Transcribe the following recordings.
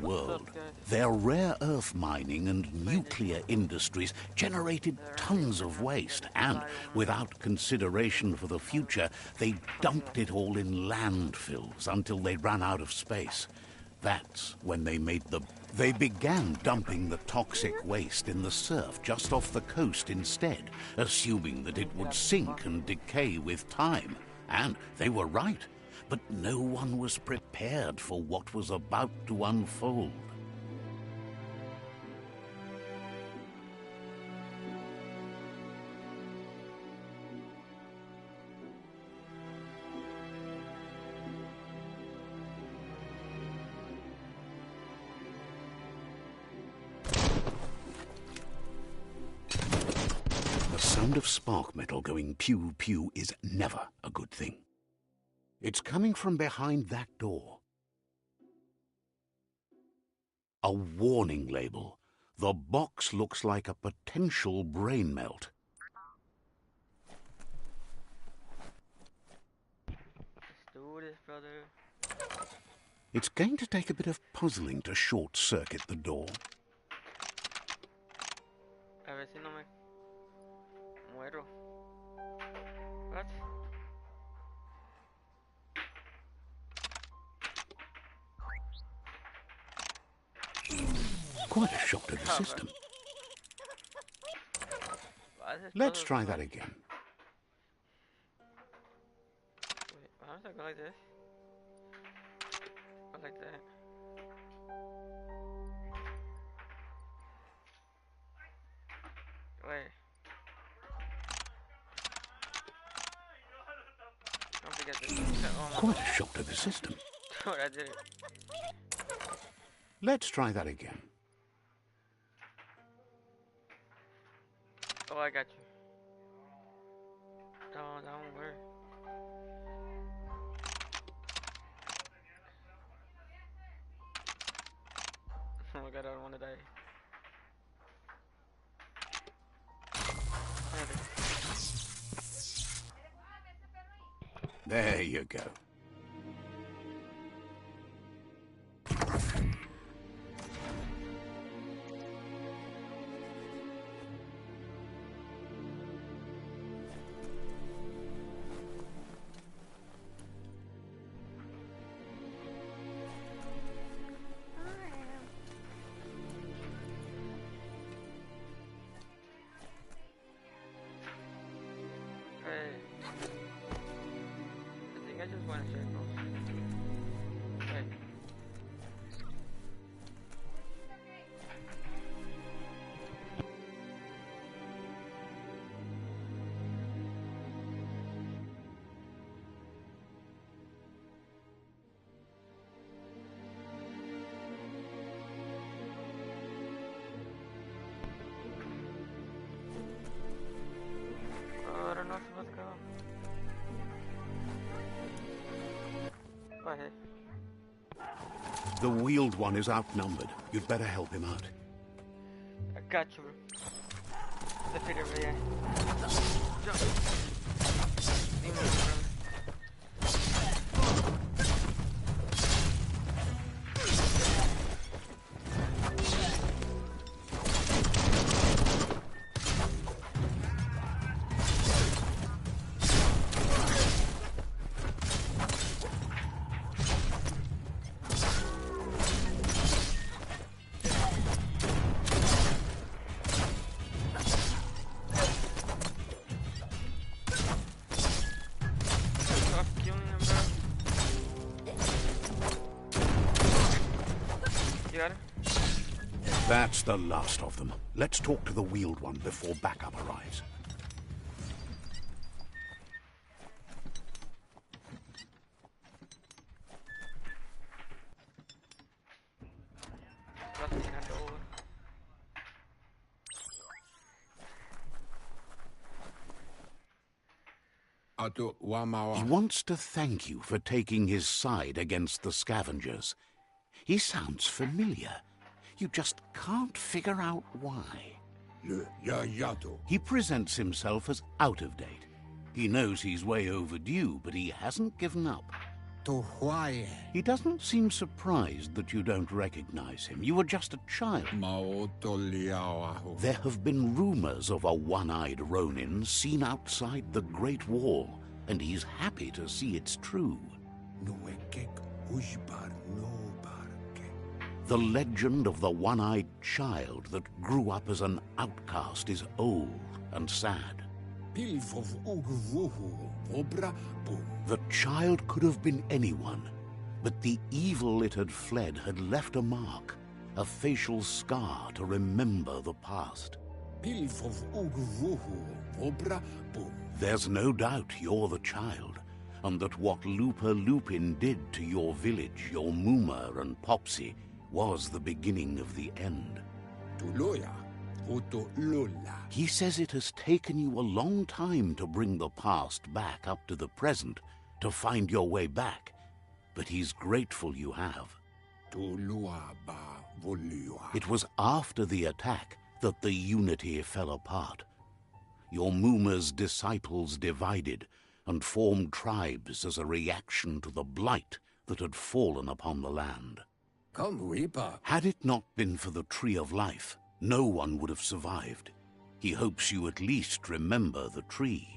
world. Their rare earth mining and nuclear industries generated tons of waste, and without consideration for the future, they dumped it all in landfills until they ran out of space. That's when they began dumping the toxic waste in the surf just off the coast instead, assuming that it would sink and decay with time. And they were right. But no one was prepared for what was about to unfold. The sound of spark metal going pew-pew is never a good thing. It's coming from behind that door. A warning label. The box looks like a potential brain melt. Let's do this, brother. It's going to take a bit of puzzling to short-circuit the door. A ver si no me muero. What? Quite a shock to the system. Let's try that again. Wait, how does that go like this? Go like that. Wait. Don't forget this. Oh, Quite a shock to the system. I did it. Let's try that again. Oh, I got you. No, that won't work. Oh my god, I don't want to die. There you go. I just want to circle. Wait. Oh, I don't know if let's go. Go ahead. The wheeled one is outnumbered. You'd better help him out. I got you. Let's hit it right here. Jump. Leave me alone. That's the last of them. Let's talk to the wheeled one before backup arrives. He wants to thank you for taking his side against the scavengers. He sounds familiar. You just can't figure out why. He presents himself as out of date. He knows he's way overdue, but he hasn't given up. He doesn't seem surprised that you don't recognize him. You were just a child. There have been rumors of a one-eyed Ronin seen outside the Great Wall, and he's happy to see it's true. The legend of the one-eyed child that grew up as an outcast is old and sad. The child could have been anyone, but the evil it had fled had left a mark, a facial scar to remember the past. There's no doubt you're the child, and that what Looper Lupin did to your village, your Muma and Popsy, was the beginning of the end. He says it has taken you a long time to bring the past back up to the present, to find your way back, but he's grateful you have. It was after the attack that the unity fell apart. Your Muma's disciples divided and formed tribes as a reaction to the blight that had fallen upon the land. Had it not been for the Tree of Life, no one would have survived. He hopes you at least remember the tree.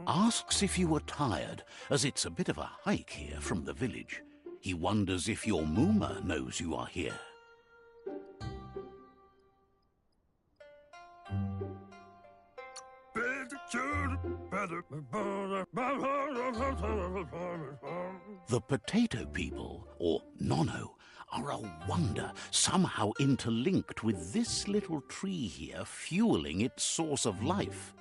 Asks if you were tired, as it's a bit of a hike here from the village. He wonders if your Muma knows you are here. The potato people, or Nono, are a wonder, somehow interlinked with this little tree here, fueling its source of life.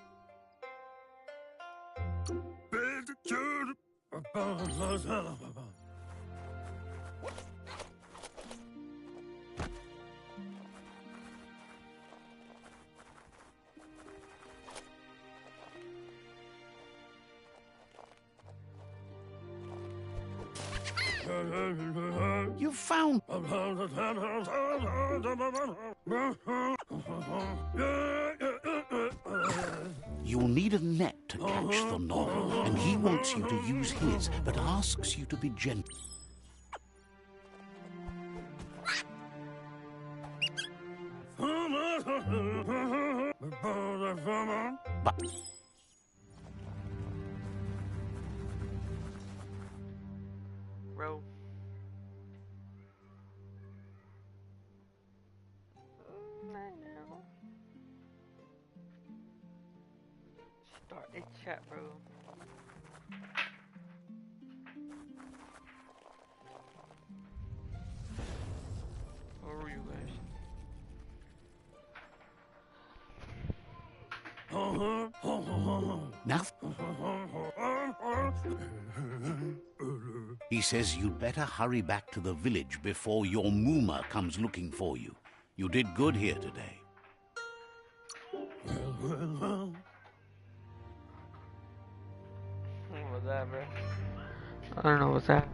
You found... You'll need a net to catch the Nono, and he wants you to use his, but asks you to be gentle. But... Bro. I know. Start a chat, bro. Where are you guys? Now... He says you'd better hurry back to the village before your Muma comes looking for you. You did good here today. What was that, bro? I don't know what's that.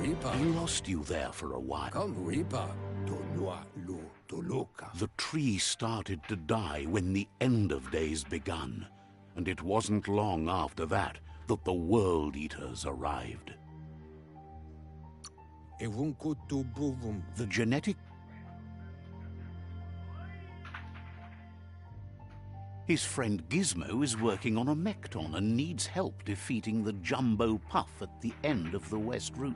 He lost you there for a while. The tree started to die when the end of days begun, and it wasn't long after that that the World Eaters arrived. The genetic... His friend Gizmo is working on a Mekton and needs help defeating the Jumbo Puff at the end of the West Route.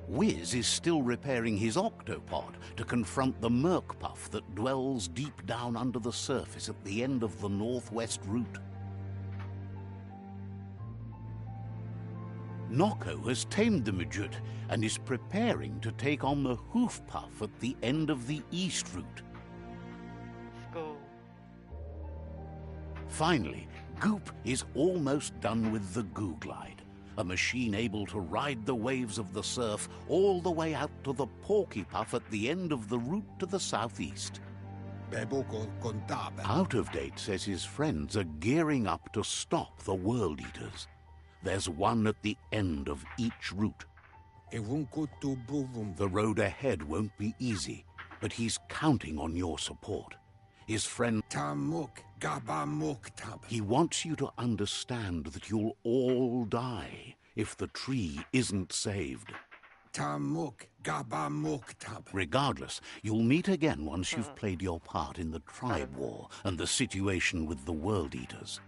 Wiz is still repairing his octopod to confront the Merc Puff that dwells deep down under the surface at the end of the Northwest Route. Nocco has tamed the midget and is preparing to take on the Hoof Puff at the end of the East Route. Let's go. Finally, Goop is almost done with the Goo Glide, a machine able to ride the waves of the surf all the way out to the Porky Puff at the end of the route to the southeast. Out of Date says his friends are gearing up to stop the World Eaters. There's one at the end of each route. The road ahead won't be easy, but he's counting on your support. His friend... He wants you to understand that you'll all die if the tree isn't saved. Regardless, you'll meet again once you've played your part in the tribe war and the situation with the World Eaters.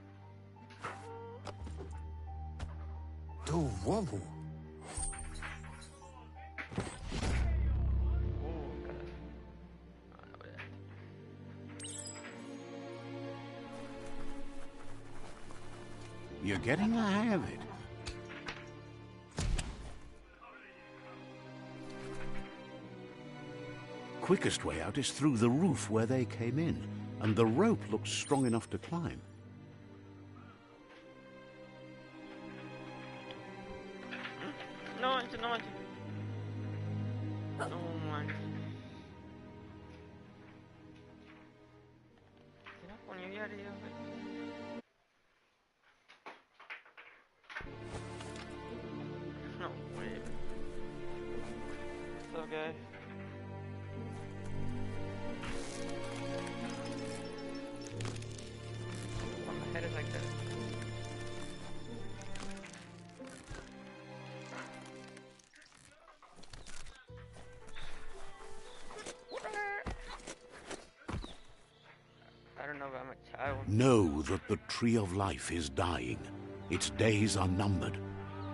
You're getting the hang of it. Quickest way out is through the roof where they came in, and the rope looks strong enough to climb. No manches, no manches. No manches. ¿Qué no ponía ya arriba, güey? No, wait. What's up, guys? My head is like that. I don't know about my child. Know that the Tree of Life is dying. Its days are numbered.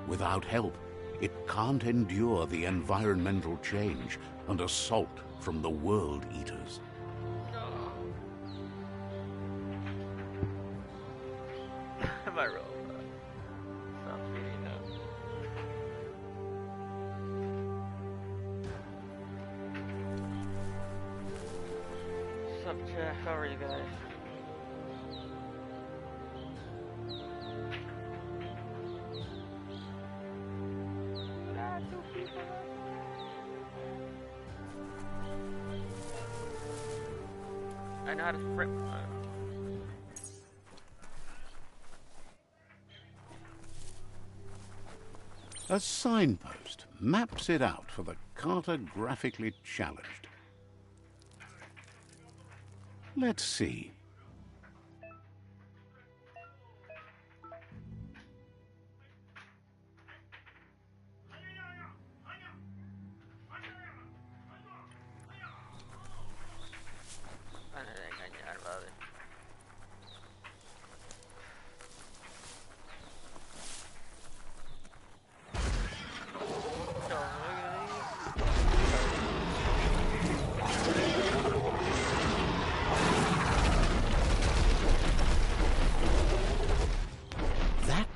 Without help, it can't endure the environmental change and assault from the World Eaters. No. My robot. Stop feeding them. What's up, chat? How are you guys? I know how to sprint. A signpost maps it out for the cartographically challenged. Let's see.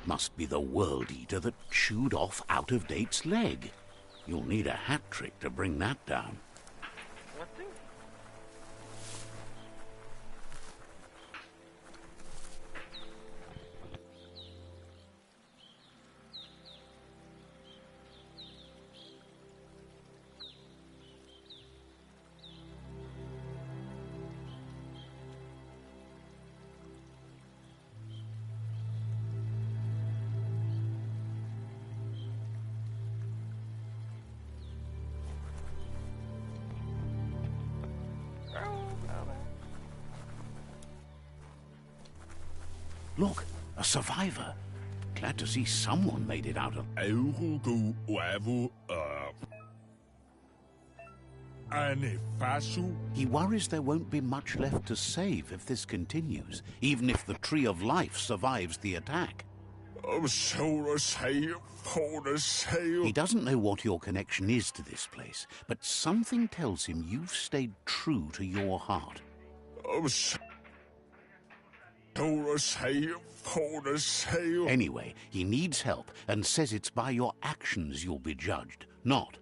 Must be the World Eater that chewed off Out of Date's leg. You'll need a hat trick to bring that down. What thing? Look, a survivor. Glad to see someone made it out of... He worries there won't be much left to save if this continues, even if the Tree of Life survives the attack. He doesn't know what your connection is to this place, but something tells him you've stayed true to your heart. Anyway, he needs help and says it's by your actions you'll be judged, not.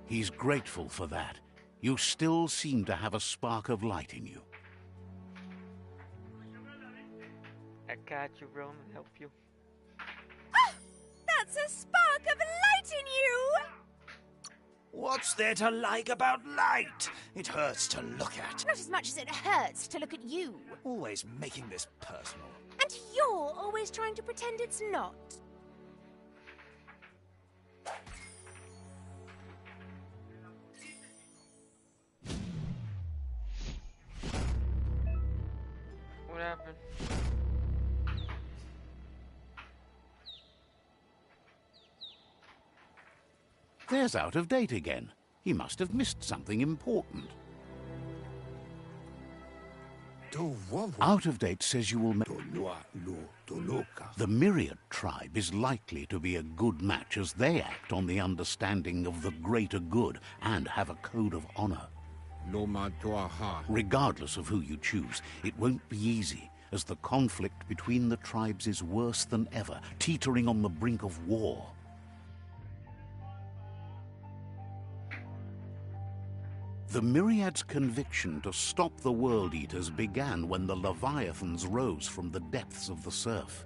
He's grateful for that. You still seem to have a spark of light in you. I got you, bro. I'm gonna help you. Ah! That's a spark of light in you! What's there to like about light? It hurts to look at. Not as much as it hurts to look at you. Always making this personal. And you're always trying to pretend it's not. What happened? There's Out of Date again. He must have missed something important. Out of Date says you will make... The Myriad tribe is likely to be a good match as they act on the understanding of the greater good and have a code of honor. Regardless of who you choose, it won't be easy, as the conflict between the tribes is worse than ever, teetering on the brink of war. The Myriad's conviction to stop the World Eaters began when the Leviathans rose from the depths of the surf.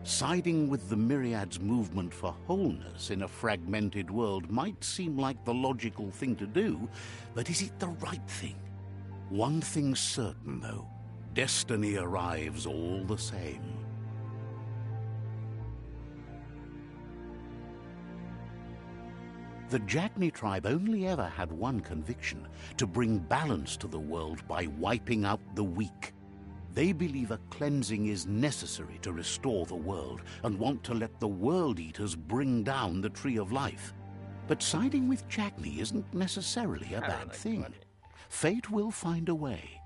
Siding with the Myriad's movement for wholeness in a fragmented world might seem like the logical thing to do, but is it the right thing? One thing's certain, though. Destiny arrives all the same. The Jagni tribe only ever had one conviction: to bring balance to the world by wiping out the weak. They believe a cleansing is necessary to restore the world and want to let the World Eaters bring down the Tree of Life. But siding with Jagni isn't necessarily a bad thing. Fate will find a way.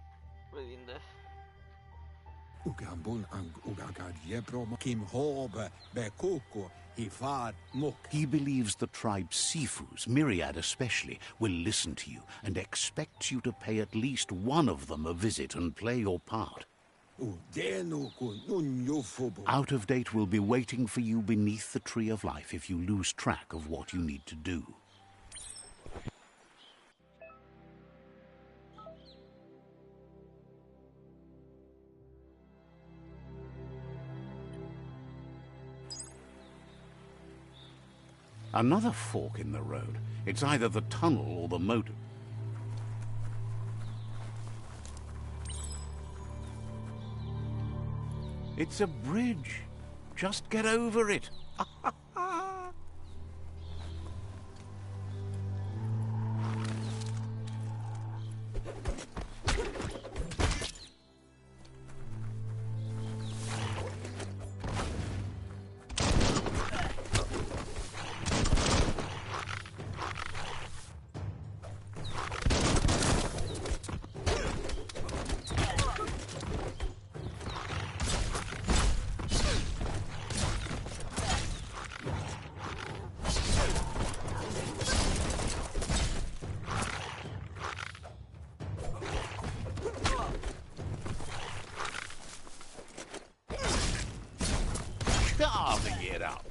He believes the tribe's Sifus, Myriad especially, will listen to you and expects you to pay at least one of them a visit and play your part. Out of Date will be waiting for you beneath the Tree of Life if you lose track of what you need to do. Another fork in the road. It's either the tunnel or the motor. It's a bridge. Just get over it. Get out.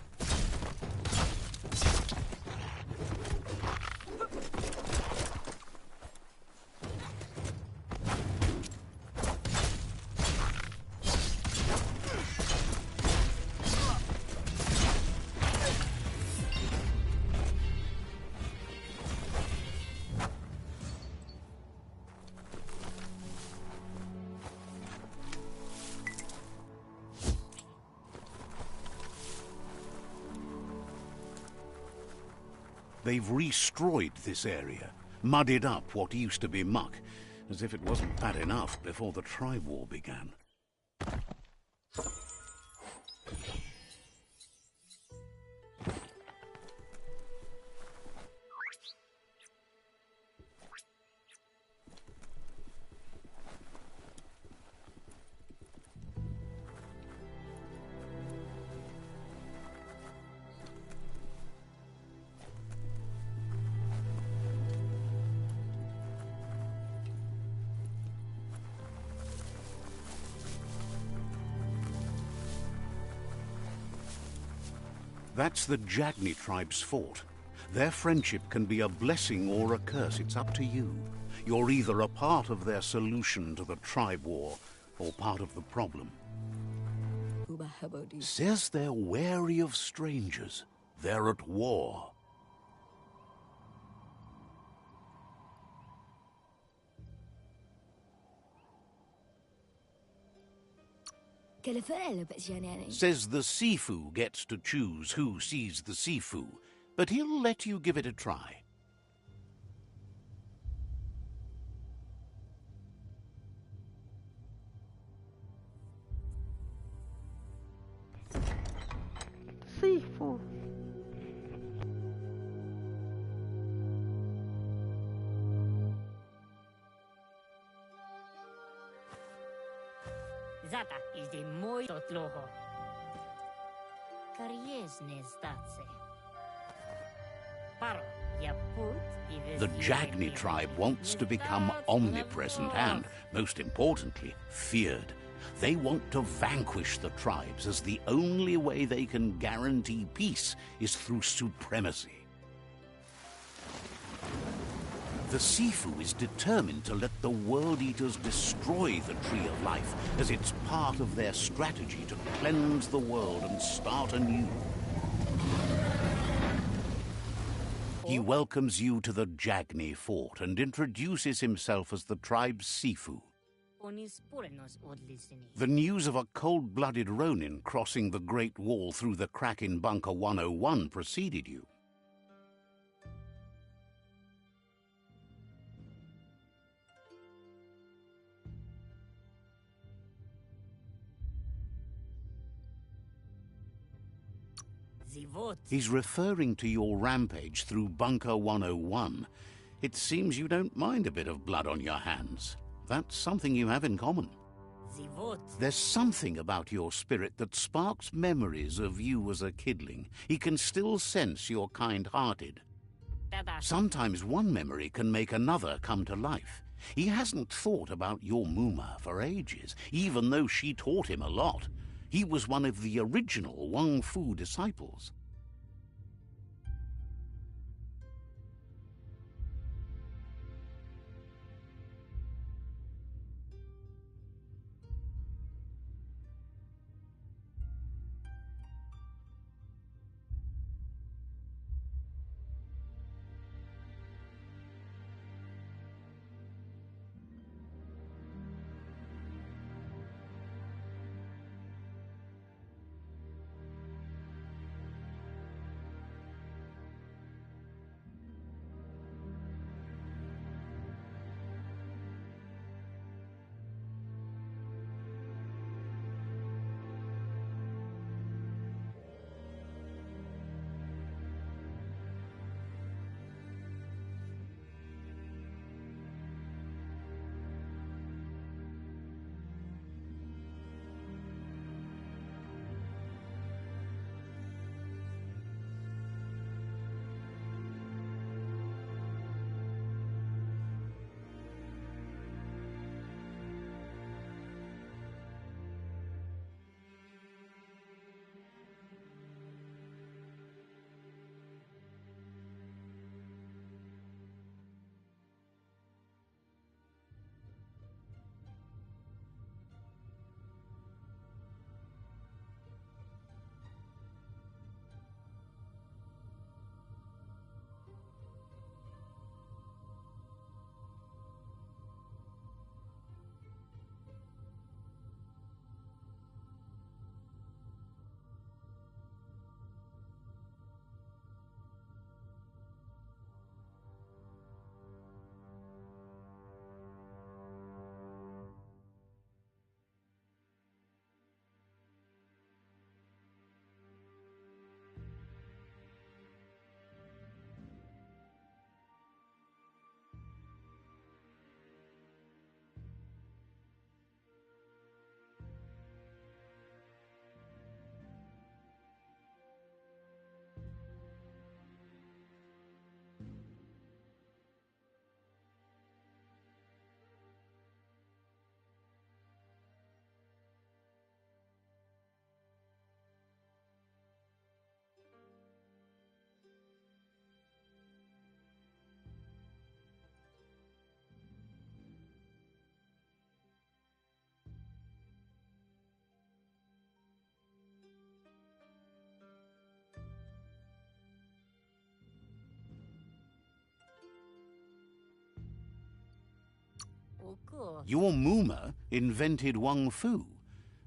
They've destroyed this area, muddied up what used to be muck, as if it wasn't bad enough before the tribe war began. That's the Jagni tribe's fort. Their friendship can be a blessing or a curse. It's up to you. You're either a part of their solution to the tribe war or part of the problem. Says they're wary of strangers. They're at war. Says the Sifu gets to choose who sees the Sifu, but he'll let you give it a try. Sifu. Zata is the moi totloho. Kariesne stace. Paro, ya put The Jagni tribe wants to become omnipresent and, most importantly, feared. They want to vanquish the tribes, as the only way they can guarantee peace is through supremacy. The Sifu is determined to let the World Eaters destroy the Tree of Life, as it's part of their strategy to cleanse the world and start anew. He welcomes you to the Jagni fort and introduces himself as the tribe's Sifu. The news of a cold-blooded Ronin crossing the Great Wall through the crack in Bunker 101 preceded you. He's referring to your rampage through Bunker 101. It seems you don't mind a bit of blood on your hands. That's something you have in common. There's something about your spirit that sparks memories of you as a kidling. He can still sense you're kind-hearted. Sometimes one memory can make another come to life. He hasn't thought about your Muma for ages, even though she taught him a lot. He was one of the original Wang Fu disciples. Your Moomer invented Wung Fu.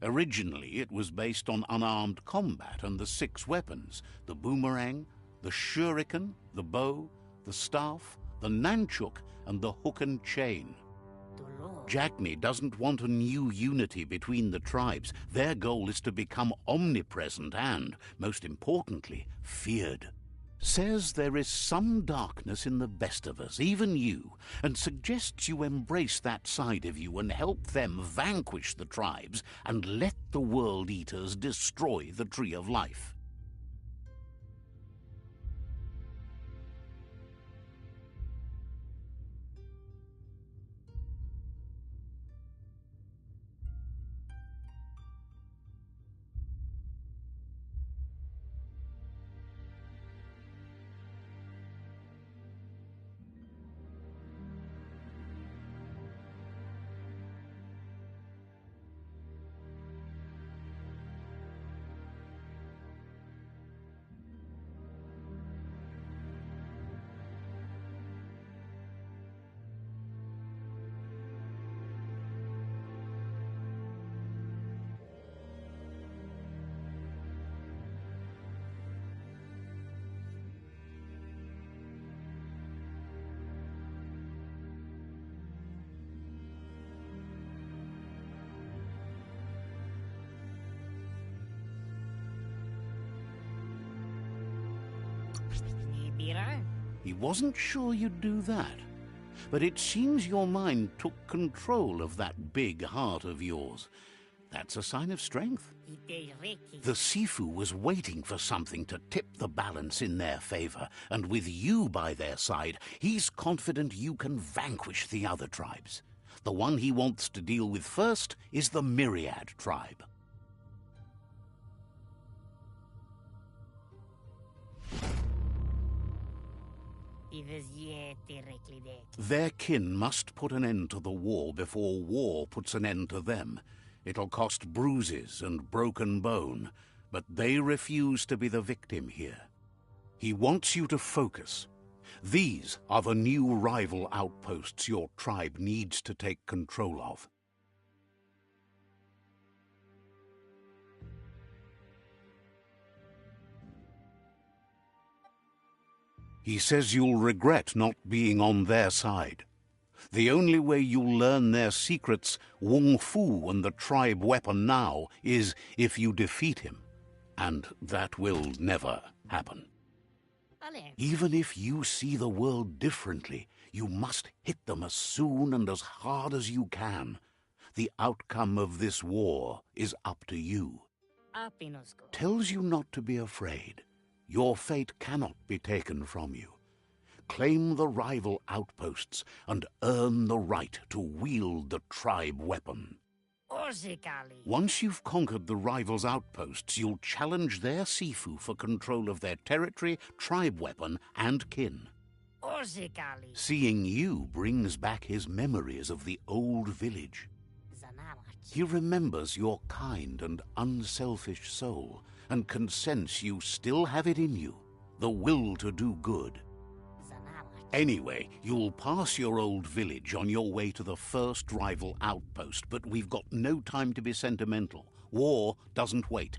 Originally, it was based on unarmed combat and the 6 weapons: the boomerang, the shuriken, the bow, the staff, the nunchuk, and the hook and chain. Jagni doesn't want a new unity between the tribes. Their goal is to become omnipresent and, most importantly, feared. Says there is some darkness in the best of us, even you, and suggests you embrace that side of you and help them vanquish the tribes and let the World Eaters destroy the Tree of Life. He wasn't sure you'd do that, but it seems your mind took control of that big heart of yours. That's a sign of strength. The Sifu was waiting for something to tip the balance in their favor, and with you by their side, he's confident you can vanquish the other tribes. The one he wants to deal with first is the Myriad tribe. Their kin must put an end to the war before war puts an end to them. It'll cost bruises and broken bone, but they refuse to be the victim here. He wants you to focus. These are the new rival outposts your tribe needs to take control of. He says you'll regret not being on their side. The only way you'll learn their secrets, Wung Fu and the tribe weapon now, is if you defeat him. And that will never happen. Even if you see the world differently, you must hit them as soon and as hard as you can. The outcome of this war is up to you. Tells you not to be afraid. Your fate cannot be taken from you. Claim the rival outposts and earn the right to wield the tribe weapon. Once you've conquered the rivals' outposts, you'll challenge their Sifu for control of their territory, tribe weapon, and kin. Seeing you brings back his memories of the old village. He remembers your kind and unselfish soul, and can sense you still have it in you, the will to do good. Anyway, you'll pass your old village on your way to the first rival outpost, but we've got no time to be sentimental. War doesn't wait.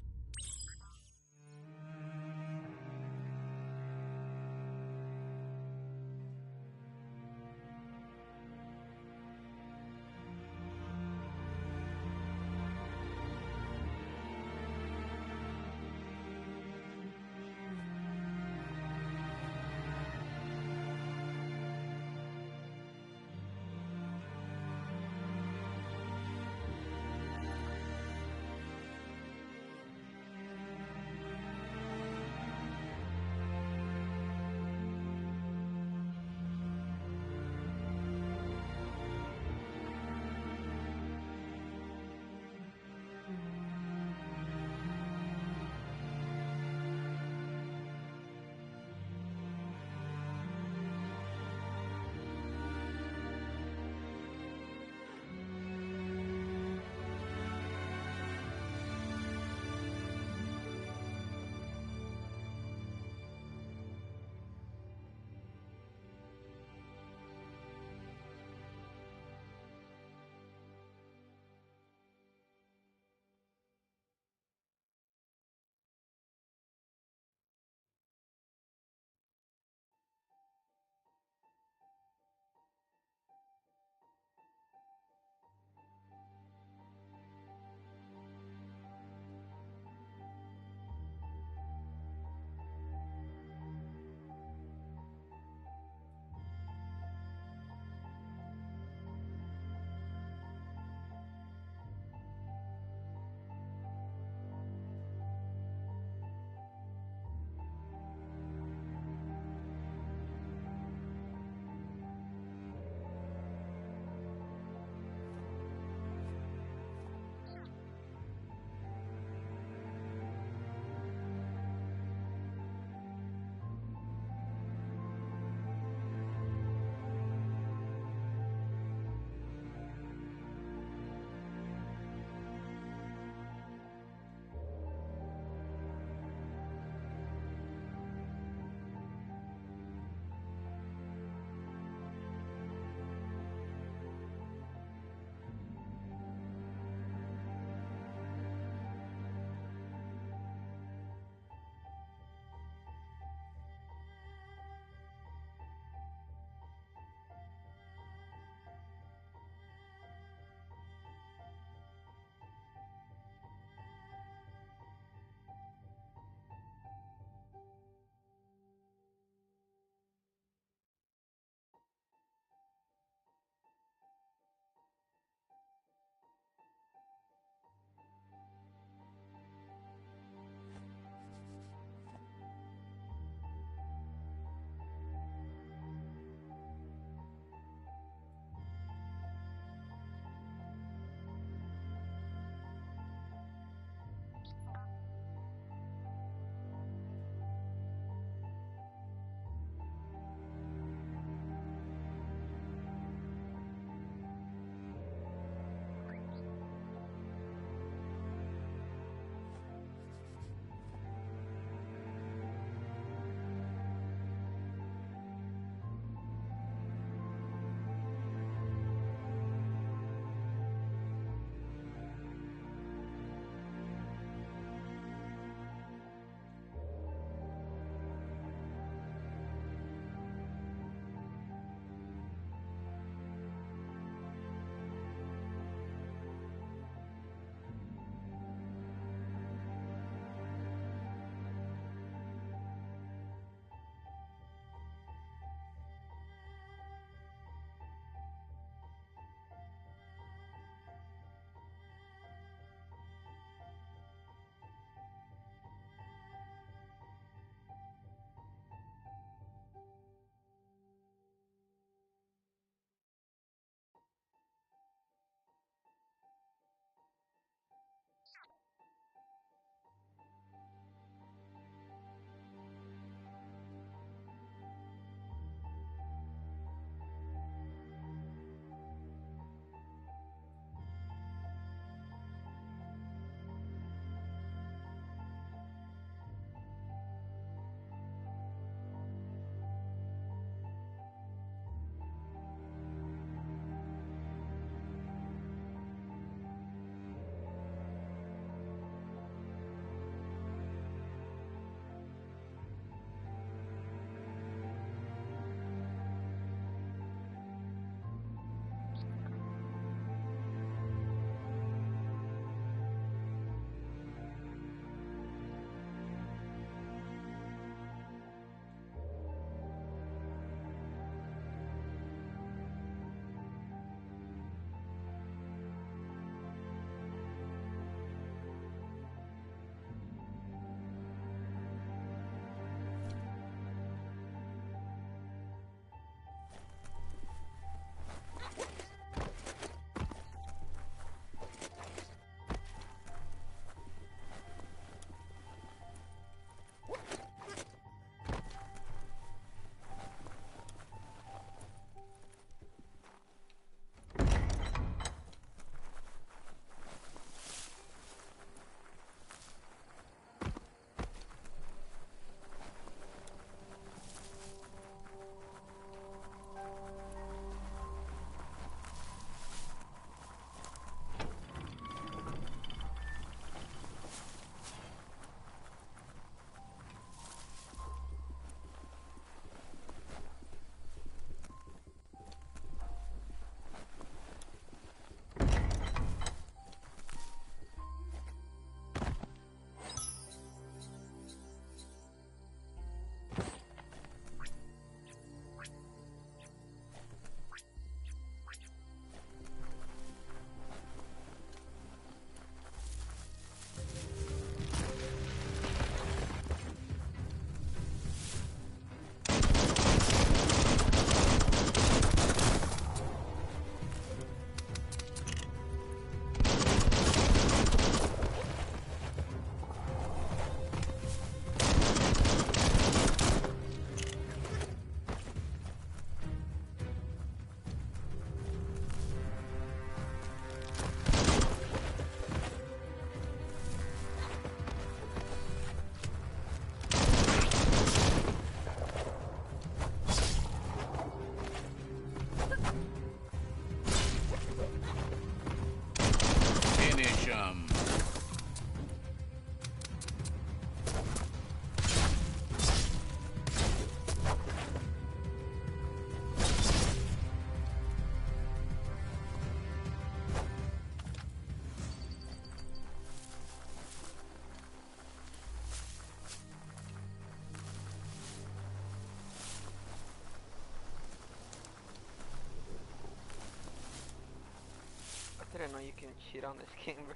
can cheat on this game, bro.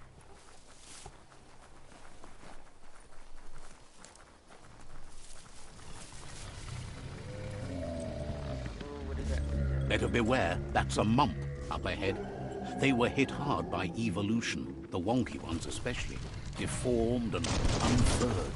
Ooh, what is that? What is that? Better beware, that's a mump up ahead. They were hit hard by evolution, the wonky ones especially, deformed and unfurred.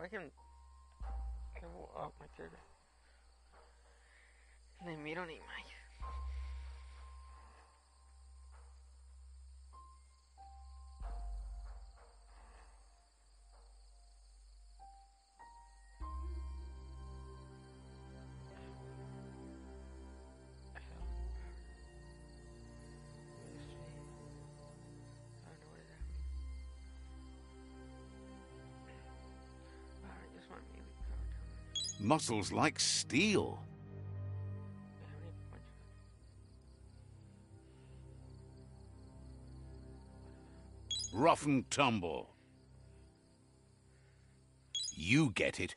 I can go up my character. They meet on my. Muscles like steel. Rough and tumble. You get it.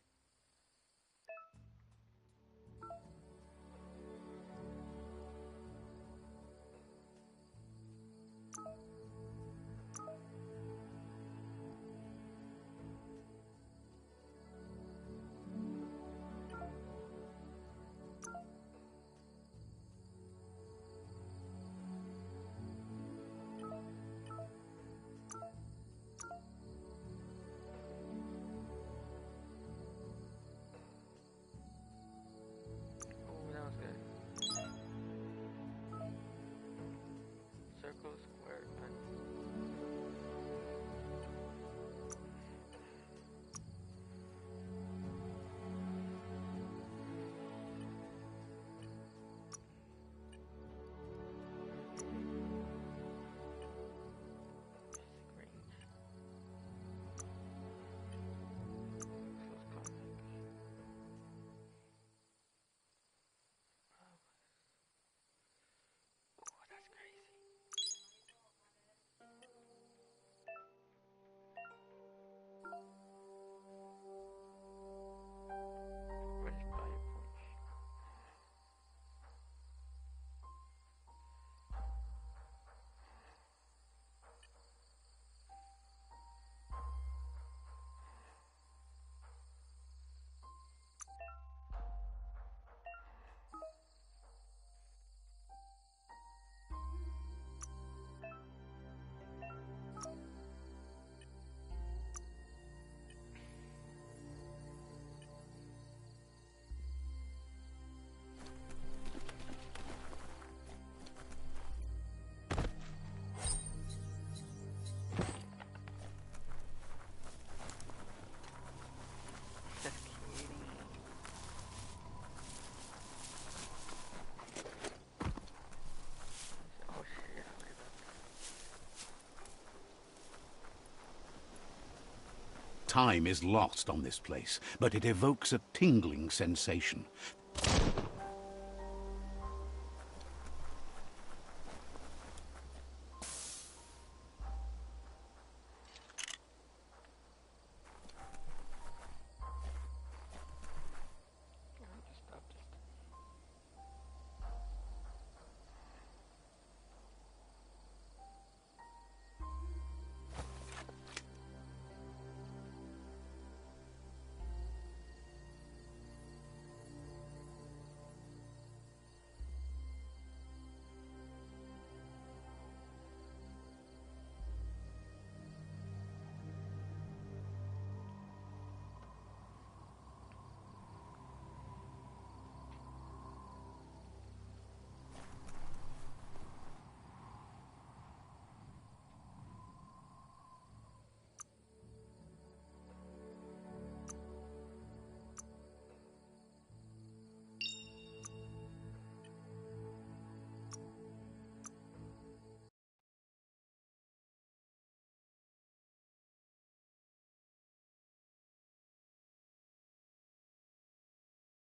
Time is lost on this place, but it evokes a tingling sensation.